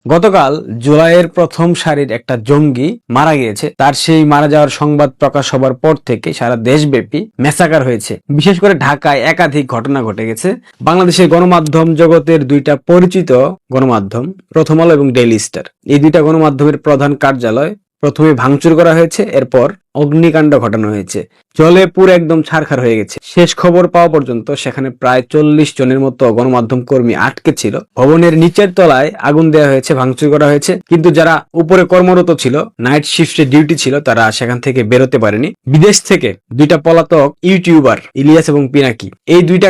গতকাল জুলাইয়ের প্রথম সারির একটা জঙ্গি মারা গিয়েছে। তার সেই মারা যাওয়ার সংবাদ প্রকাশ হবার পর থেকে সারা দেশব্যাপী ম্যাসাকার হয়েছে। বিশেষ করে ঢাকায় একাধিক ঘটনা ঘটে গেছে। বাংলাদেশের গণমাধ্যম জগতের দুইটা পরিচিত গণমাধ্যম প্রথম আলো এবং ডেইলি স্টার, এই দুইটা গণমাধ্যমের প্রধান কার্যালয় প্রথমে ভাঙচুর করা হয়েছে, এরপর অগ্নিকাণ্ড ঘটানো হয়েছে। জলে পুরো একদম ছারখার হয়ে গেছে। শেষ খবর পাওয়া পর্যন্ত সেখানে প্রায় 40 জনের মতো গণমাধ্যম কর্মী আটকে ছিল। ভবনের নিচের তলায় আগুন দেওয়া হয়েছে, ভাঙচুর করা হয়েছে, কিন্তু যারা উপরে কর্মরত ছিল, নাইট শিফটে ডিউটি ছিল, তারা সেখান থেকে বেরোতে পারেনি। বিদেশ থেকে দুইটা পলাতক ইউটিউবার ইলিয়াস এবং পিনাকি, এই দুইটা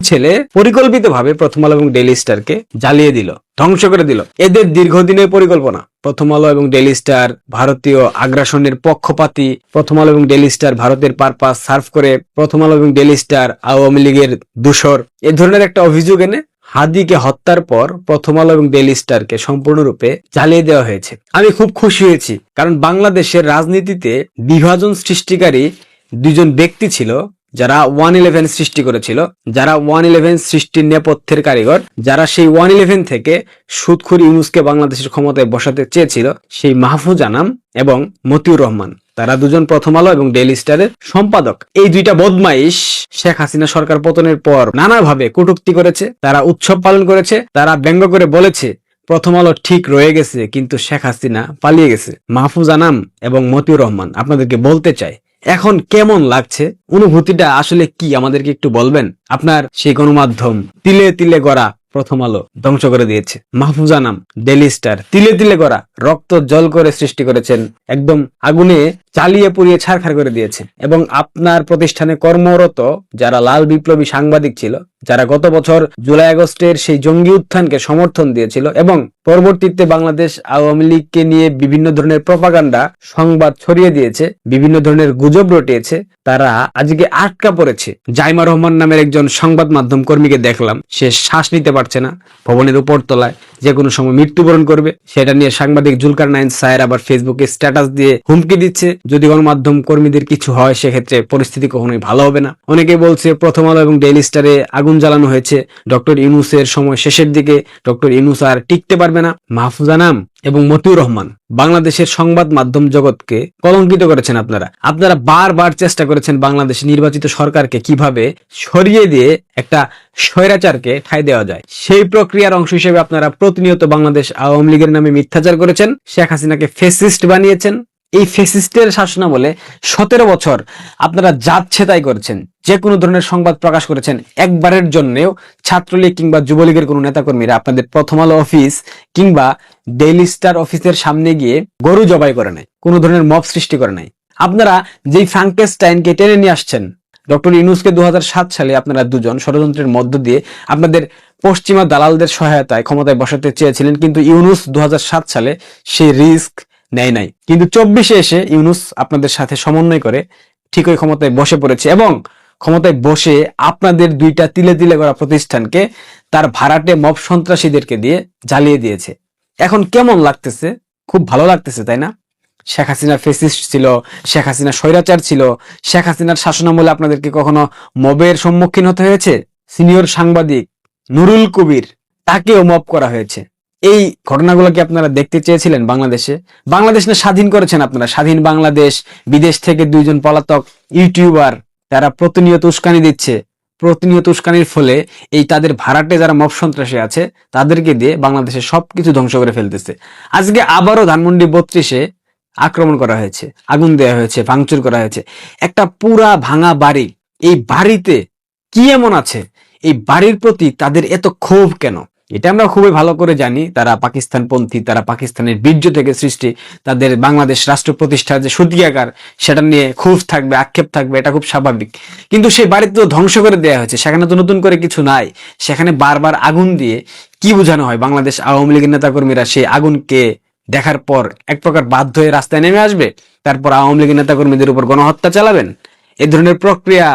ছেলে পরিকল্পিতভাবে প্রথম আলো এবং ডেইলি স্টারকে জ্বালিয়ে দিল, ধ্বংস করে দিল। এদের দীর্ঘদিনের পরিকল্পনা। প্রথম আলো এবং ডেইলি স্টার ভারতীয় আগ্রাসনের পক্ষপাতী, প্রথম আলো এবং ডেইলি স্টার ভারতের পারপাস সার্ভ করে, প্রথম আলো এবং ডেইলি স্টার আওয়ামী লীগের দূষর, এ ধরনের একটা অভিযোগ এনে হাদিকে হত্যার পর প্রথম আলো এবং ডেইলি স্টারকে সম্পূর্ণরূপে জ্বালিয়ে দেওয়া হয়েছে। আমি খুব খুশি হয়েছি, কারণ বাংলাদেশের রাজনীতিতে বিভাজন সৃষ্টিকারী দুজন ব্যক্তি ছিল যারা 111 সৃষ্টি করেছিল, যারা 111 সৃষ্টির নেপথ্যের কারিগর, যারা সেই 111 থেকে সুদখোর ইউনূসকে বাংলাদেশের ক্ষমতায় বসাতে চেয়েছিল, সেই মাহফুজ আনাম এবং মতিউর রহমান, তারা দুজন প্রথম আলো এবং ডেইলি স্টারের সম্পাদক। এই দুইটা বদমাইশ শেখ হাসিনা সরকার পতনের পর নানাভাবে কটূক্তি করেছে, তারা উৎসব পালন করেছে, তারা ব্যঙ্গ করে বলেছে প্রথম আলো ঠিক রয়ে গেছে কিন্তু শেখ হাসিনা পালিয়ে গেছে। মাহফুজ আনাম এবং মতিউর রহমান, আপনাদেরকে বলতে চাই, এখন কেমন লাগছে? অনুভূতিটা আসলে কি আমাদেরকে একটু বলবেন? আপনার সেই গণমাধ্যম তিলে তিলে গড়া প্রথম আলো ধ্বংস করে দিয়েছে। মাহফুজ আনাম ডেইলি স্টার তিলে তিলে গড়া, রক্ত জল করে সৃষ্টি করেছেন, একদম আগুনে চালিয়ে পুড়িয়ে ছারখার করে দিয়েছে। এবং আপনার প্রতিষ্ঠানে কর্মরত যারা লাল বিপ্লবী সাংবাদিক ছিল, যারা গত বছর জুলাই আগস্টের সেই জঙ্গি উত্থানকে সমর্থন দিয়েছিল এবং পরবর্তীতে বাংলাদেশ আওয়ামী লীগকে নিয়ে বিভিন্ন ধরনের প্রপাগান্ডা সংবাদ ছড়িয়ে দিয়েছে, বিভিন্ন ধরনের গুজব রটিয়েছে, তারা আজকে আটকা পড়েছে। জাইমা রহমান নামের একজন সংবাদ মাধ্যম কর্মীকে দেখলাম, সে শ্বাস নিতে পারছে না, ভবনের উপর তলায়, যে কোনো সময় মৃত্যুবরণ করবে। সেটা নিয়ে সাংবাদিক জুলকার নাইন স্যার আবার ফেসবুকে স্ট্যাটাস দিয়ে হুমকি দিচ্ছে, যদি গণমাধ্যম কর্মীদের কিছু হয় সেক্ষেত্রে পরিস্থিতি কখনোই ভালো হবে না। অনেকে বলছে প্রথম আলো এবং ডেইলি স্টারে আগুন জ্বালানো হয়েছে ডক্টর ইউনূসের সময় শেষের দিকে, ডক্টর ইউনূস আর টিকতে পারবে না। মাহফুজ আনাম এবং মতিউর রহমান বাংলাদেশের সংবাদ মাধ্যম জগৎকে কলঙ্কিত করেছেন। আপনারা বারবার চেষ্টা করেছেন বাংলাদেশ নির্বাচিত সরকারকে কিভাবে সরিয়ে দিয়ে একটা স্বৈরাচারকে ঠাঁই দেওয়া যায়, সেই প্রক্রিয়ার অংশ হিসেবে আপনারা প্রতিনিয়ত বাংলাদেশ আওয়ামী লীগের নামে মিথ্যাচার করেছেন, শেখ হাসিনাকে ফ্যাসিস্ট বানিয়েছেন। এই ফ্যাসিস্টের শাসনামলে 17 বছর আপনারা যাচ্ছে তাই করেছেন, যে কোনো ধরনের সংবাদ প্রকাশ করেছেন। একবারের জন্যও ছাত্রলীগ কিংবা যুবলীগের কোনো নেতাকর্মীরা আপনাদের প্রথম আলো অফিস কিংবা ডেইলি স্টার অফিসের সামনে গিয়ে গরু জবাই করে নাই, কোনো ধরনের মব সৃষ্টি করে নাই। আপনারা যেই ফ্রাঙ্কেনস্টাইনকে টেনে নিয়ে আসছেন, ডক্টর ইউনূসকে 2007 সালে আপনারা দুজন ষড়যন্ত্রের মধ্য দিয়ে আপনাদের পশ্চিমা দালালদের সহায়তায় ক্ষমতায় বসাতে চেয়েছিলেন, কিন্তু ইউনূস 2007 সালে সেই রিস্ক নেয় নাই। কিন্তু 24-এ এসে ইউনূস আপনাদের সাথে সমন্বয় করে ঠিকই ক্ষমতায় বসে পড়েছে এবং ক্ষমতায় বসে আপনাদের দুইটা তিলে তিলে করা প্রতিষ্ঠানকে তার ভাড়াটে মব সন্ত্রাসীদেরকে দিয়ে জ্বালিয়ে দিয়েছে। এখন কেমন লাগতেছে? খুব ভালো লাগতেছে, তাই না? শেখ হাসিনা ফ্যাসিস্ট ছিল, শেখ হাসিনা স্বৈরাচার ছিল, শেখ হাসিনার শাসনামলে আপনাদেরকে কখনো মবের সম্মুখীন হতে হয়েছে? সিনিয়র সাংবাদিক নুরুল কবির, তাকেও মব করা হয়েছে। এই ঘটনাগুলো কি আপনারা দেখতে চেয়েছিলেন বাংলাদেশে? বাংলাদেশ না স্বাধীন করেছেন আপনারা, স্বাধীন বাংলাদেশ। বিদেশ থেকে দুইজন পলাতক ইউটিউবার, তারা প্রতিনিয়ত উস্কানি দিচ্ছে, প্রতিনিয়ত উস্কানির ফলে এই তাদের ভাড়াটে যারা মব সন্ত্রাসী আছে তাদেরকে দিয়ে বাংলাদেশের সবকিছু ধ্বংস করে ফেলতেছে। আজকে আবারও ধানমন্ডি 32-এ আক্রমণ করা হয়েছে, আগুন দেওয়া হয়েছে, ভাঙচুর করা হয়েছে। একটা পুরা ভাঙা বাড়ি, এই বাড়িতে কি এমন আছে? এই বাড়ির প্রতি তাদের এত ক্ষোভ কেন? এটা আমরা খুবই ভালো করে জানি, তারা পাকিস্তানপন্থী, তারা পাকিস্তানের বীর্য থেকে সৃষ্টি, তাদের বাংলাদেশ রাষ্ট্র প্রতিষ্ঠার যে সূতিকাগার সেটা নিয়ে ক্ষোভ থাকবে, আক্ষেপ থাকবে, এটা খুব স্বাভাবিক। কিন্তু সেই বাড়িতে তো ধ্বংস করে দেওয়া হয়েছে, সেখানে তো নতুন করে কিছু নাই। সেখানে বারবার আগুন দিয়ে কি বোঝানো হয়? বাংলাদেশ আওয়ামী লীগের নেতাকর্মীরা সেই আগুনকে দেখার পর এক প্রকার বাধ্য হয়ে রাস্তায় নেমে আসবে, তারপর আওয়ামী লীগের নেতাকর্মীদের উপর গণহত্যা চালাবেন। এই ধরনের প্রক্রিয়া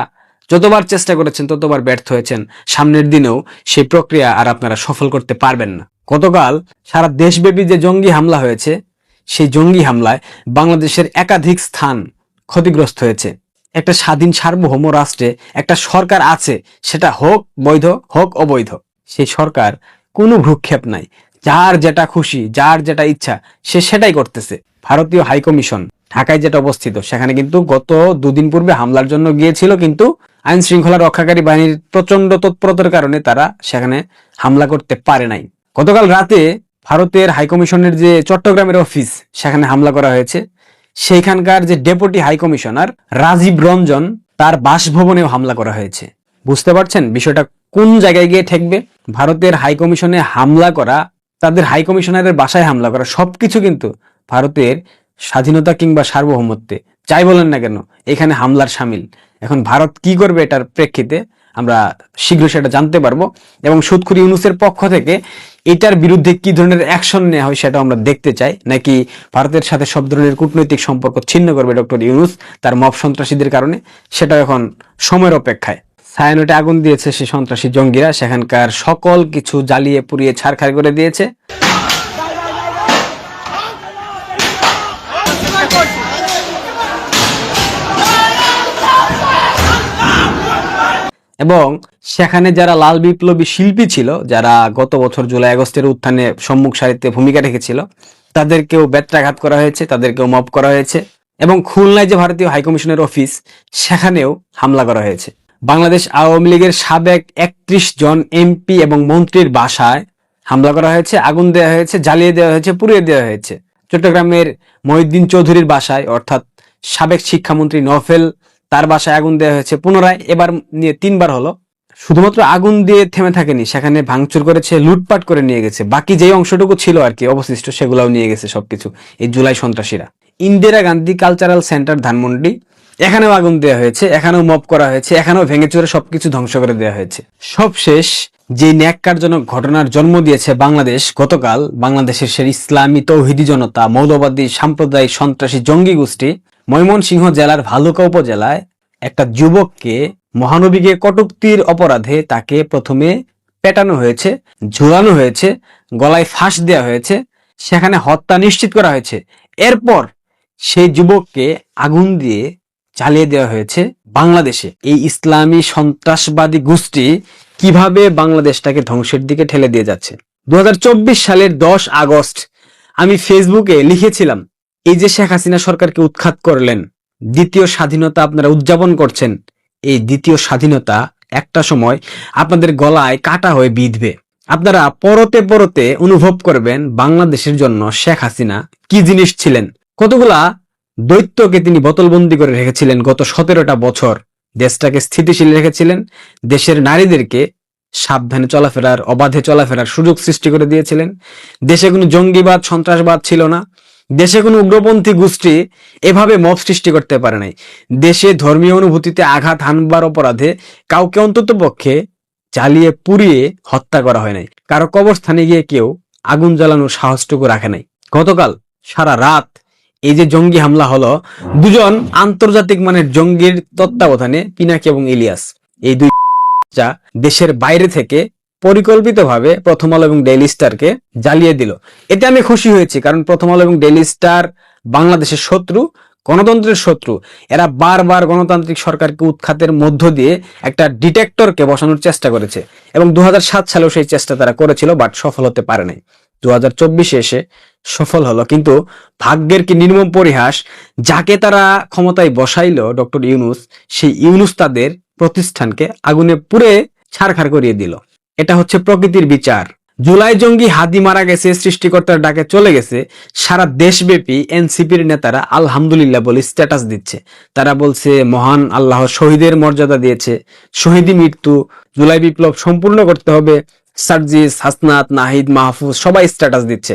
যতবার চেষ্টা করেছেন ততবার ব্যর্থ হয়েছেন। সামনের দিনেও সেই প্রক্রিয়া আর আপনারা সফল করতে পারবেন না। গতকাল সারা দেশব্যাপী যে জঙ্গি হামলা হয়েছে, সেই জঙ্গি হামলায় বাংলাদেশের একাধিক স্থান ক্ষতিগ্রস্ত হয়েছে। একটা স্বাধীন সার্বভৌম রাষ্ট্রে একটা সরকার আছে, সেটা হোক বৈধ হোক অবৈধ, সেই সরকার কোনো ভ্রুক্ষেপ নাই, যার যেটা খুশি, যার যেটা ইচ্ছা সে সেটাই করতেছে। ভারতীয় হাইকমিশন ঢাকায় যেটা অবস্থিত, সেখানে কিন্তু গত দুদিন পূর্বে হামলার জন্য গিয়েছিল, কিন্তু আইন শৃঙ্খলা রক্ষাকারী বাহিনীর প্রচন্ড তৎপরতার কারণে তারা সেখানে হামলা করতে পারে নাই। গতকাল রাতে ভারতের হাইকমিশনের যে চট্টগ্রামের অফিস, সেখানে হামলা করা হয়েছে। সেইখানকার যে ডেপুটি হাইকমিশনার রাজীব রঞ্জন, তার বাসভবনেও হামলা করা হয়েছে। বুঝতে পারছেন বিষয়টা কোন জায়গায় গিয়ে ঠেকবে? ভারতের হাইকমিশনে হামলা করা, তাদের হাইকমিশনারের বাসায় হামলা করা, সবকিছু কিন্তু ভারতের স্বাধীনতা কিংবা সার্বভৌমত্বে যাই বলেন না কেন এখানে হামলার সামিল। এখন ভারত কি করবে এটার প্রেক্ষিতে আমরা শীঘ্র সেটা জানতে পারবো, এবং সুদখুর ইউনূসের পক্ষ থেকে এটার বিরুদ্ধে কি ধরনের অ্যাকশন নেওয়া হয় সেটা আমরা দেখতে চাই, নাকি ভারতের সাথে সব ধরনের কূটনৈতিক সম্পর্ক ছিন্ন করবে ডক্টর ইউনূস তার মব সন্ত্রাসীদের কারণে, সেটা এখন সময়ের অপেক্ষায়। ছায়ানটে আগুন দিয়েছে সে সন্ত্রাসী জঙ্গিরা, সেখানকার সকল কিছু জ্বালিয়ে পুড়িয়ে ছারখার করে দিয়েছে। এবং সেখানে যারা লাল বিপ্লবী শিল্পী ছিল, যারা গত বছর জুলাই আগস্টের উত্থানে সম্মুখ সারিতে ভূমিকা রেখেছিল, তাদেরকেও বেত্রাঘাত করা হয়েছে, তাদেরকেও মব করা হয়েছে। এবং খুলনায় যে ভারতীয় হাইকমিশনের অফিস, সেখানেও হামলা করা হয়েছে। বাংলাদেশ আওয়ামী লীগের সাবেক 31 জন এমপি এবং মন্ত্রীর বাসায় হামলা করা হয়েছে, আগুন দেওয়া হয়েছে, জ্বালিয়ে দেওয়া হয়েছে, পুড়িয়ে দেওয়া হয়েছে। চট্টগ্রামের মহিউদ্দিন চৌধুরীর বাসায়, অর্থাৎ সাবেক শিক্ষামন্ত্রী নফেল, তার বাসায় আগুন দেওয়া হয়েছে পুনরায়, এবার নিয়ে 3 বার হলো। শুধুমাত্র আগুন দিয়ে থেমে থাকেনি, সেখানে ভাঙচুর করেছে, লুটপাট করে নিয়ে গেছে। বাকি যেই অংশটুকু ছিল আর কি অবশিষ্ট, সেগুলাও নিয়ে গেছে সবকিছু এই জুলাই সন্ত্রাসীরা। ইন্দিরা গান্ধী কালচারাল সেন্টার ধানমন্ডি, এখানেও আগুন দেওয়া হয়েছে, এখানেও মব করা হয়েছে, এখানেও ভেঙে চুরে সবকিছু ধ্বংস করে দেওয়া হয়েছে। সবশেষ যে ন্যাক্কারজনক ঘটনার জন্ম দিয়েছে বাংলাদেশ, গতকাল বাংলাদেশের সে ইসলামী তৌহিদি জনতা, মৌলবাদী সাম্প্রদায়িক সন্ত্রাসী জঙ্গি গোষ্ঠী ময়মনসিংহ জেলার ভালুকা উপজেলায় একটা যুবককে, মহানবীকে কটূক্তির অপরাধে তাকে প্রথমে পেটানো হয়েছে, ঝুলানো হয়েছে, গলায় ফাঁস দেওয়া হয়েছে, সেখানে হত্যা নিশ্চিত করা হয়েছে। এরপর সেই যুবককে আগুন দিয়ে জ্বালিয়ে দেওয়া হয়েছে বাংলাদেশে। এই ইসলামী সন্ত্রাসবাদী গোষ্ঠী কিভাবে বাংলাদেশটাকে ধ্বংসের দিকে ঠেলে দিয়ে যাচ্ছে। 2024 সালের 10 আগস্ট আমি ফেসবুকে লিখেছিলাম, এই যে শেখ হাসিনা সরকারকে উৎখাত করলেন, দ্বিতীয় স্বাধীনতা আপনারা উদযাপন করছেন, এই দ্বিতীয় স্বাধীনতা একটা সময় আপনাদের গলায় কাটা হয়ে বিঁধবে। আপনারা পরতে পরতে অনুভব করবেন বাংলাদেশের জন্য শেখ হাসিনা কি জিনিস ছিলেন। কতগুলা দৈত্যকে তিনি বোতলবন্দি করে রেখেছিলেন গত 17টা বছর, দেশটাকে স্থিতিশীল রেখেছিলেন, দেশের নারীদেরকে সাবধানে চলাফেরার, অবাধে চলাফেরার সুযোগ সৃষ্টি করে দিয়েছিলেন। দেশে কোনো জঙ্গিবাদ সন্ত্রাসবাদ ছিল না, দেশে কোনো উগ্রপন্থী গোষ্ঠী এভাবে মব সৃষ্টি করতে পারে নাই। দেশে ধর্মীয় অনুভূতিতে আঘাত হানবার অপরাধে কাউকে অন্তত পক্ষে জ্বালিয়ে পুড়িয়ে হত্যা করা হয় নাই, কারো কবরস্থানে গিয়ে কেউ আগুন জ্বালানোর সাহসটুকু রাখে নাই। গতকাল সারা রাত এই যে জঙ্গি হামলা হলো, দুজন আন্তর্জাতিক মানের জঙ্গির তত্ত্বাবধানে, পিনাকি এবং ইলিয়াস, এই দুই দেশের বাইরে থেকে পরিকল্পিতভাবে প্রথম আলো এবং ডেইলি স্টারকে জ্বালিয়ে দিল। এতে আমি খুশি হয়েছি, কারণ প্রথম আলো এবং ডেইলি স্টার বাংলাদেশের শত্রু, গণতন্ত্রের শত্রু। এরা বারবার গণতান্ত্রিক সরকারকে উৎখাতের মধ্য দিয়ে একটা ডিটেক্টরকে বসানোর চেষ্টা করেছে, এবং 2007 সালেও সেই চেষ্টা তারা করেছিল, বাট সফল হতে পারে নাই। 2024 এসে সফল হলো, কিন্তু ভাগ্যের কি নির্মম পরিহাস, যাকে তারা ক্ষমতায় বসাইলো ডক্টর ইউনূস, সেই ইউনূস তাদের প্রতিষ্ঠানকে আগুনে পুড়ে ছারখার করিয়ে দিল। এটা হচ্ছে প্রকৃতির বিচার। জুলাই জঙ্গি হাদি মারা গেছে, সৃষ্টিকর্তার ডাকে চলে গেছে, সারা দেশব্যাপী এনসিপির নেতারা আলহামদুলিল্লাহ বলে স্ট্যাটাস দিচ্ছে। তারা বলছে মহান আল্লাহ শহীদের মর্যাদা দিয়েছে, শহীদি মৃত্যু, জুলাই বিপ্লব সম্পূর্ণ করতে হবে। সার্জিস, হাসনাত, নাহিদ, মাহফুজ সবাই স্ট্যাটাস দিচ্ছে।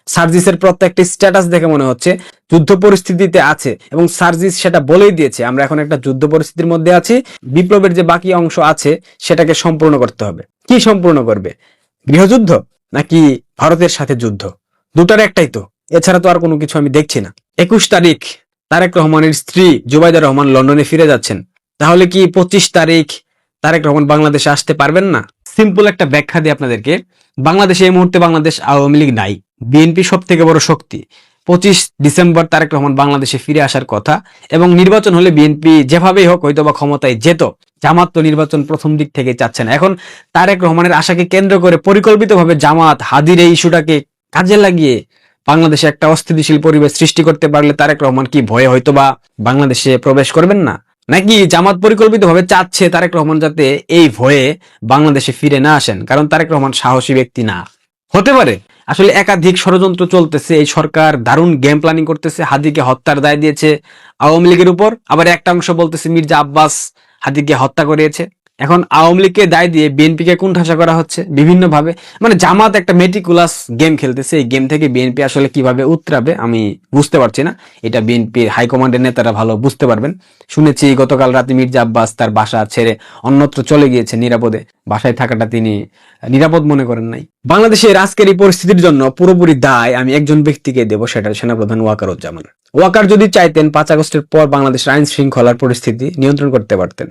সার্জিসের প্রত্যেকটি স্ট্যাটাস দেখে মনে হচ্ছে যুদ্ধ পরিস্থিতিতে আছে, এবং সার্জিস সেটা বলেই দিয়েছে, আমরা এখন একটা যুদ্ধ পরিস্থিতির মধ্যে আছি, বিপ্লবের যে বাকি অংশ আছে সেটাকে সম্পূর্ণ করতে হবে। কি সম্পূর্ণ করবে? গৃহযুদ্ধ নাকি ভারতের সাথে যুদ্ধ? দুটার একটাই তো, এছাড়া তো আর কোনো কিছু আমি দেখছি না। 21 তারিখ তারেক রহমানের স্ত্রী জুবাইদা রহমান লন্ডনে ফিরে যাচ্ছেন, তাহলে কি 25 তারিখ তারেক রহমান বাংলাদেশে আসতে পারবেন না? সিম্পল একটা ব্যাখ্যা দিই আপনাদেরকে। বাংলাদেশে এই মুহূর্তে বাংলাদেশ আওয়ামী লীগ নাই, বিএনপি সব থেকে বড় শক্তি। 25 ডিসেম্বর তারেক রহমান বাংলাদেশে ফিরে আসার কথা, এবং নির্বাচন হলে বিএনপি যেভাবেই হোক হয়তো বা ক্ষমতায় যেত। জামাত তো নির্বাচন প্রথম দিক থেকে চাচ্ছে না। এখন তারেক রহমানের আশাকে কেন্দ্র করে পরিকল্পিতভাবে জামাত হাদির এই ইস্যুটাকে কাজে লাগিয়ে বাংলাদেশে একটা অস্থিতিশীল পরিবেশ সৃষ্টি করতে পারলে তারেক রহমান কি ভয়ে হয়তোবা বাংলাদেশে প্রবেশ করবেন না, নাকি জামাত পরিকল্পিতভাবে চাচ্ছে তারেক রহমান যাতে এই ভয়ে বাংলাদেশে ফিরে না আসেন, কারণ তারেক রহমান সাহসী ব্যক্তি না? হতে পারে আসলে একাধিক ষড়যন্ত্র চলতেছে, এই সরকার দারুণ গেম প্ল্যানিং করতেছে, হাদিকে হত্যার দায় দিয়েছে আওয়ামী লীগের উপর, আবার একটা অংশ বলতেছে মির্জা আব্বাস হাদিকে হত্যা করিয়েছে। এখন আওয়ামী লীগকে দায় দিয়ে বিএনপিকে কুণ্ঠাসা করা হচ্ছে বিভিন্ন ভাবে। মানে জামাত একটা মেটিকুলাস গেম খেলতেছে, এই গেম থেকে বিএনপি আসলে কিভাবে উতরাবে আমি বুঝতে পারছি না। এটা বিএনপির হাইকমান্ডের নেতারা ভালো বুঝতে পারবেন। শুনেছি গতকাল রাতে মির্জা আব্বাস তার বাসা ছেড়ে অন্যত্র চলে গিয়েছে নিরাপদে, বাসায় থাকাটা তিনি নিরাপদ মনে করেন নাই। বাংলাদেশের আজকের এই পরিস্থিতির জন্য পুরোপুরি দায় আমি একজন ব্যক্তিকে দেব, সেটা সেনাপ্রধান ওয়াকারুজ্জামান। ওয়াকার যদি চাইতেন 5 আগস্টের পর বাংলাদেশের আইন শৃঙ্খলার পরিস্থিতি নিয়ন্ত্রণ করতে পারতেন।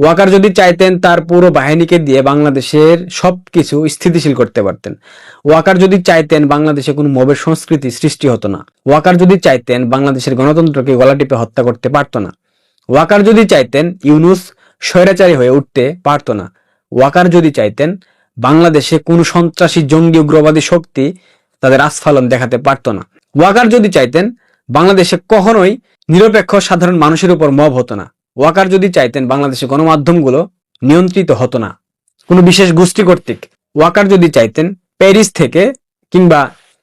ওয়াকার যদি চাইতেন তার পুরো বাহিনীকে দিয়ে বাংলাদেশের সবকিছু স্থিতিশীল করতে পারতেন। ওয়াকার যদি চাইতেন বাংলাদেশে কোনো মবের সংস্কৃতি সৃষ্টি হতো না। ওয়াকার যদি চাইতেন বাংলাদেশের গণতন্ত্রকে গলা টিপে হত্যা করতে পারতো না। ওয়াকার যদি চাইতেন ইউনূস স্বৈরাচারী হয়ে উঠতে পারতো না। ওয়াকার যদি চাইতেন বাংলাদেশে কোনো সন্ত্রাসী জঙ্গি উগ্রবাদী শক্তি তাদের আস্ফালন দেখাতে পারতো না। ওয়াকার যদি চাইতেন বাংলাদেশে কখনোই নিরপেক্ষ সাধারণ মানুষের উপর মব হতো না। ওয়াকার যদি চাইতেন বাংলাদেশে গণমাধ্যমগুলো নিয়ন্ত্রিত হতো না কোনো বিশেষ গোষ্ঠী কর্তৃক। ওয়াকার যদি চাইতেন প্যারিস থেকে কিংবা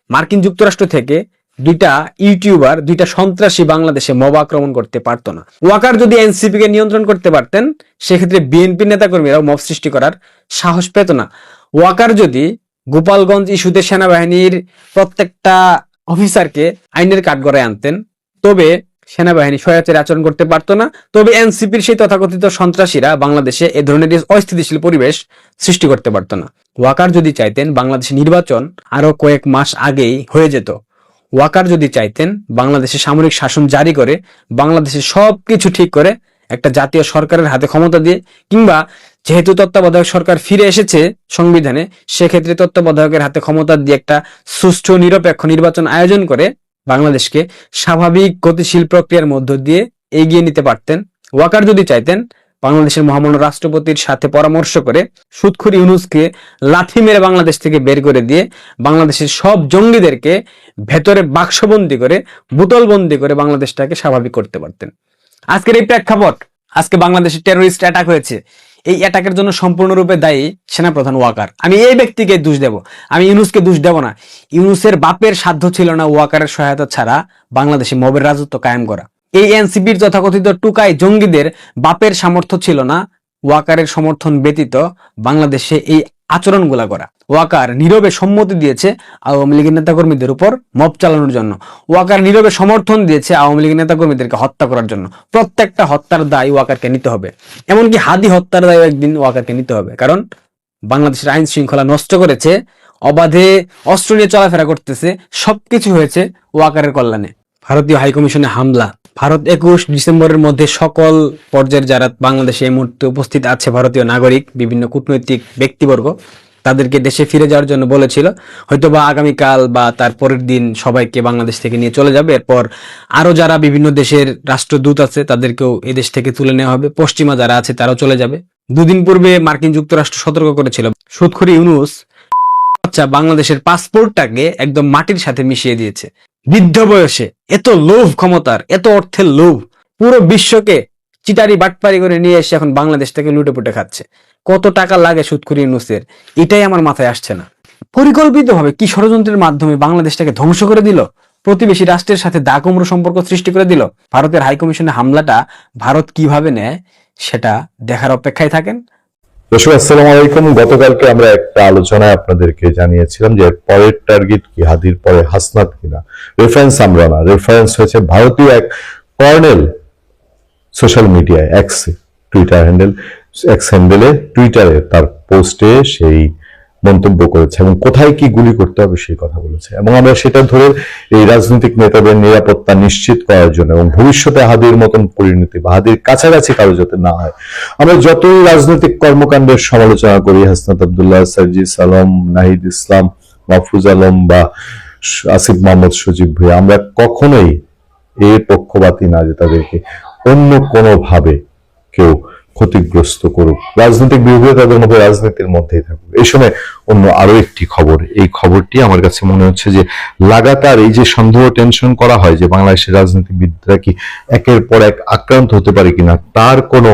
মার্কিন যুক্তরাষ্ট্র থেকে দুইটা ইউটিউবার, দুইটা সন্ত্রাসী বাংলাদেশে মব আক্রমণ করতে পারতো না। ওয়াকার যদি এনসিপি কে নিয়ন্ত্রণ করতে পারতেন, সেক্ষেত্রে বিএনপি নেতাকর্মীরাও মব সৃষ্টি করার সাহস পেত না। ওয়াকার যদি গোপালগঞ্জ ইস্যুতে সেনাবাহিনীর প্রত্যেকটা অফিসারকে আইনের কাঠগড়ায় আনতেন, তবে সেনাবাহিনী স্বৈরাচারী আচরণ করতে পারতো না, তবে এনসিপির সেই তথাকথিত সন্ত্রাসীরা বাংলাদেশে এ ধরনের অস্থিতিশীল পরিবেশ সৃষ্টি করতে পারতো না। ওয়াকার যদি চাইতেন বাংলাদেশে নির্বাচন আরো কয়েক মাস আগেই হয়ে যেত। ওয়াকার যদি চাইতেন বাংলাদেশে সামরিক শাসন জারি করে বাংলাদেশে সবকিছু ঠিক করে একটা জাতীয় সরকারের হাতে ক্ষমতা দিয়ে, কিংবা যেহেতু তত্ত্বাবধায়ক সরকার ফিরে এসেছে সংবিধানে, সেক্ষেত্রে তত্ত্বাবধায়কের হাতে ক্ষমতা দিয়ে একটা সুষ্ঠু নিরপেক্ষ নির্বাচন আয়োজন করে বাংলাদেশকে স্বাভাবিক গতিশীল প্রক্রিয়ার মধ্য দিয়ে এগিয়ে নিতে পারতেন। ওয়াকার যদি চাইতেন বাংলাদেশের মহামান্য রাষ্ট্রপতির সাথে পরামর্শ করে সুদখোর ইউনূসকে লাথি মেরে বাংলাদেশ থেকে বের করে দিয়ে বাংলাদেশের সব জঙ্গিদেরকে ভেতরে বাক্সবন্দি করে বোতলবন্দি করে বাংলাদেশটাকে স্বাভাবিক করতে পারতেন। আজকের এই প্রেক্ষাপট, আজকে বাংলাদেশে টেরোরিস্ট অ্যাটাক হয়েছে, এই অ্যাটাকের জন্য সম্পূর্ণরূপে দায়ী সেনাপ্রধান ওয়াকার। আমি এই ব্যক্তিকে দোষ দেব, আমি ইউনূসকে দোষ দেব না। ইউনূসের বাপের সাধ্য ছিল না ওয়াকারের সহায়তা ছাড়া বাংলাদেশে মবের রাজত্ব কায়েম করা। এই এনসিপির তথাকথিত টুকাই জঙ্গিদের বাপের সামর্থ্য ছিল না ওয়াকারের সমর্থন ব্যতীত বাংলাদেশে এই আচরণগুলা করা। ওয়াকার নীরবে সম্মতি দিয়েছে আওয়ামী লীগের নেতাকর্মীদের উপর মব চালানোর জন্য। ওয়াকার নীরবে সমর্থন দিয়েছে আওয়ামী লীগের নেতাকর্মীদেরকে হত্যা করার জন্য। প্রত্যেকটা হত্যার দায় ওয়াকারকে নিতে হবে, এমনকি হাদি হত্যার দায় একদিন ওয়াকারকে নিতে হবে, কারণ বাংলাদেশের আইন শৃঙ্খলা নষ্ট করেছে, অবাধে অস্ত্র নিয়ে চলাফেরা করতেছে, সবকিছু হয়েছে ওয়াকারের কল্যাণে। ভারতীয় হাইকমিশনে হামলা, ভারত 21 ডিসেম্বরের মধ্যে সকল পর্যায়ের যারা বাংলাদেশে এই মুহূর্তে উপস্থিত আছে ভারতীয় নাগরিক, বিভিন্ন কূটনৈতিক ব্যক্তিবর্গ, তাদেরকে দেশে ফিরে যাওয়ার জন্য বলেছিল। হয়তোবা আগামীকাল বা তার পরের দিন সবাইকে বাংলাদেশ থেকে নিয়ে চলে যাবে। এরপর আরো যারা বিভিন্ন দেশের রাষ্ট্রদূত আছে তাদেরকেও এই দেশ থেকে তুলে নেওয়া হবে। পশ্চিমা যারা আছে তারাও চলে যাবে। দুদিন পূর্বে মার্কিন যুক্তরাষ্ট্র সতর্ক করেছিল সুদখোর ইউনূস বাংলাদেশের পাসপোর্টটাকে একদম মাটির সাথে মিশিয়ে দিয়েছে। বৃদ্ধ বয়সে এত লোভ ক্ষমতার, এত অর্থের লোভ, পুরো বিশ্বকে চিটারি বাটপারি করে নিয়ে এসে এখন বাংলাদেশ থেকে লুটে পুটে খাচ্ছে। কত টাকা লাগে সুদখোর ইউনূসের, এটাই আমার মাথায় আসছে না। পরিকল্পিতভাবে কি ষড়যন্ত্রের মাধ্যমে বাংলাদেশটাকে ধ্বংস করে দিল, প্রতিবেশী রাষ্ট্রের সাথে দা কুমড়ো সম্পর্ক সৃষ্টি করে দিল। ভারতের হাইকমিশনে হামলাটা ভারত কিভাবে নেয় সেটা দেখার অপেক্ষায় থাকেন। দর্শক আসসালামু আলাইকুম। গতকালকে আমরা একটা আলোচনায় আপনাদেরকে জানিয়েছিলাম যে পরের টার্গেট কি হাদির পরে হাসনাত কিনা। রেফারেন্স আমরা না, রেফারেন্স হয়েছে ভারতীয় এক কর্নেল সোশ্যাল মিডিয়ায় টুইটার হ্যান্ডেল এক্স হ্যান্ডেলে টুইটারে তার পোস্টে সেই মন্তব্য করেছে এবং কোথায় কি গুলি করতে হবে সেই কথা বলেছে। এবং আমরা সেটা ধরে এই রাজনৈতিক নেতাদের নিরাপত্তা নিশ্চিত করার জন্য এবং ভবিষ্যতে হাদির মতন পরিণতি বা হাদির কাছাকাছি কারো যাতে না হয়, আমরা যতই রাজনৈতিক কর্মকাণ্ডের সমালোচনা করি, হাসনাত আব্দুল্লাহ, সার্জিস আলম, নাহিদ ইসলাম, মাহফুজ আলম বা আসিফ মোহাম্মদ সজীব ভাই, আমরা কখনোই এর পক্ষপাতী না যে তাদেরকে অন্য কোনো ভাবে কেউ ক্ষতিগ্রস্ত করুক, রাজনৈতিক বিরোধী তাদের মধ্যে রাজনীতির মধ্যেই থাকুক। এই সময় অন্য আরো একটি খবর, এই খবরটি আমার কাছে মনে হচ্ছে যে লাগাতার এই যে সন্দেহ টেনশন করা হয় যে বাংলাদেশের রাজনীতিবিদরা কি একের পর এক আক্রান্ত হতে পারে কিনা, তার কোনো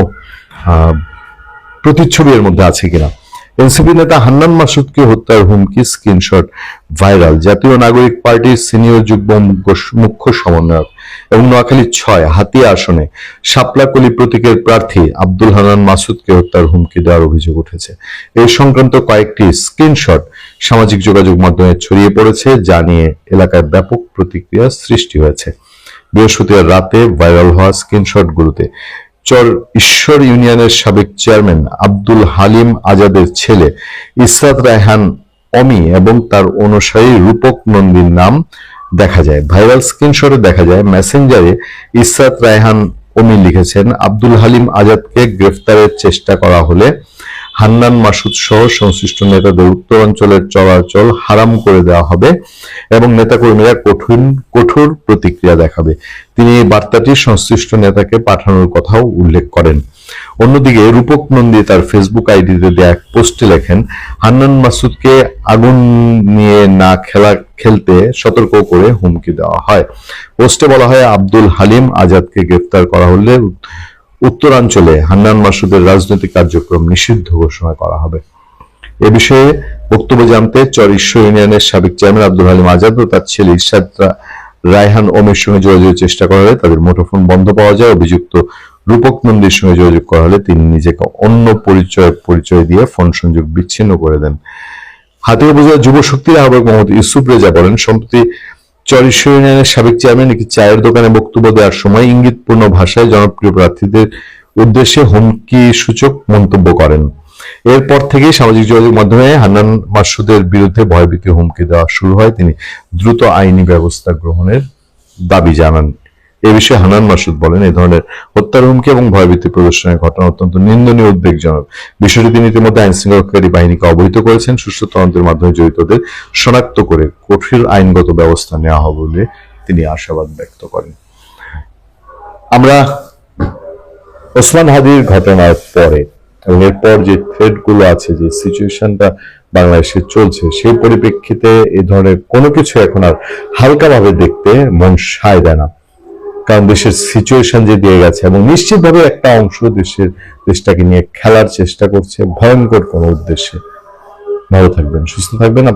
প্রতিচ্ছবি এর মধ্যে আছে কিনা। এনসিপি নেতা হান্নান মাসুদকে হত্যার হুমকি স্ক্রিনশট ভাইরাল। জাতীয় নাগরিক পার্টির সিনিয়র যুগ্ম মুখ্য সমন্বয়ক এবং নোয়াখালী ৬ হাতিয়া আসনে শাপলাকলি প্রতীকের প্রার্থী আব্দুল হান্নান মাসুদকে হত্যার হুমকি দেওয়ার অভিযোগ উঠেছে। এই সংক্রান্ত কয়েকটি স্ক্রিনশট সামাজিক যোগাযোগ মাধ্যমে ছড়িয়ে পড়েছে, যা নিয়ে এলাকায় ব্যাপক প্রতিক্রিয়া সৃষ্টি হয়েছে। বৃহস্পতিবার রাতে ভাইরাল হওয়া স্ক্রিনশটগুলোতে চর ঈশ্বর ইউনিয়নের সাবেক চেয়ারম্যান আব্দুল হালিম আজাদের ছেলে ইসরাত রায়হান অমি এবং তার অনুসারী রূপক নন্দীর নাম দেখা যায়। ভাইরাল স্ক্রিনশটে দেখা যায় মেসেঞ্জারে ইসরাত রায়হান অমি লিখেছেন, আব্দুল হালিম আজাদকে গ্রেফতারের চেষ্টা করা হলে হান্নান মাসুদ সহ সংশ্লিষ্ট নেতাদের উত্তরাঞ্চলের চলাচল হারাম করে দেওয়া হবে এবং নেতাকর্মীরা কঠোর প্রতিক্রিয়া দেখাবে। তিনি এই বার্তাটি সংশ্লিষ্ট নেতাকে পাঠানোর কথাও উল্লেখ করেন। অন্যদিকে রূপক নন্দী তার ফেসবুক আইডিতে দেয়া এক পোস্টে লেখেন, হান্নান মাসুদকে আগুন নিয়ে না খেলতে সতর্ক করে হুমকি দেওয়া হয়। পোস্টে বলা হয়, আব্দুল হালিম আজাদকে গ্রেফতার করা হলে উত্তরাঞ্চলে হান্নান মাসুদের রাজনৈতিক কার্যক্রম নিষিদ্ধ ঘোষণা করা হবে। এ বিষয়ে বক্তব্য জানতে চর ঈশ্বর ইউনিয়নের সাবেক চেয়ারম্যান আব্দুল হালিম আজাদ ও তার ছেলে ইসরাত রায়হান অমির সঙ্গে যোগাযোগের চেষ্টা করা হলে তাদের মুঠোফোন বন্ধ পাওয়া যায়। অভিযুক্ত রূপক নন্দীর সঙ্গে যোগাযোগ করা হলে তিনি নিজেকে অন্য পরিচয় দিয়ে ফোন সংযোগ বিচ্ছিন্ন করে দেন। হাতিয়া উপজেলা যুব শক্তির আহ্বায়ক মোহাম্মদ ইউসুফ রেজা বলেন, সম্প্রতি চর ঈশ্বর ইউনিয়নের সাবেক চেয়ারম্যান একটি চায়ের দোকানে বক্তব্য দেওয়ার সময় ইঙ্গিতপূর্ণ ভাষায় জনপ্রিয় প্রার্থীদের উদ্দেশ্যে হুমকি সূচক মন্তব্য করেন। এরপর থেকেই সামাজিক যোগাযোগ মাধ্যমে হান্নান মাসুদের বিরুদ্ধে ভয়ভীতি হুমকি দেওয়া শুরু হয়। তিনি দ্রুত আইনি ব্যবস্থা গ্রহণের দাবি জানান। এ বিষয়ে হান্নান মাসুদ বলেন, এই ধরনের হত্যার হুমকি এবং ভয়ভীতি প্রদর্শনের ঘটনা অত্যন্ত নিন্দনীয়, উদ্বেগজনক। বিষয়টি তিনি ইতিমধ্যে আইন শৃঙ্খলাকারী বাহিনীকে অবহিত করেছেন। সুষ্ঠু তদন্তের মাধ্যমে জড়িতদের শনাক্ত করে কঠোর আইনগত ব্যবস্থা নেওয়া হবে বলে তিনি আশাবাদ ব্যক্ত করেন। আমরা ওসমান হাদির ঘটনার পরে এবং এরপর যে থ্রেড গুলো আছে, যে সিচুয়েশনটা বাংলাদেশে চলছে, সেই পরিপ্রেক্ষিতে এই ধরনের কোনো কিছু এখন আর হালকাভাবে দেখতে মন সায় দেয় না। কারণ দেশের সিচুয়েশন যে দিয়ে গেছে এবং নিশ্চিতভাবে একটা অংশ দেশটাকে নিয়ে খেলার চেষ্টা করছে ভয়ঙ্কর কোনো উদ্দেশ্যে। ভালো থাকবেন, সুস্থ থাকবেন।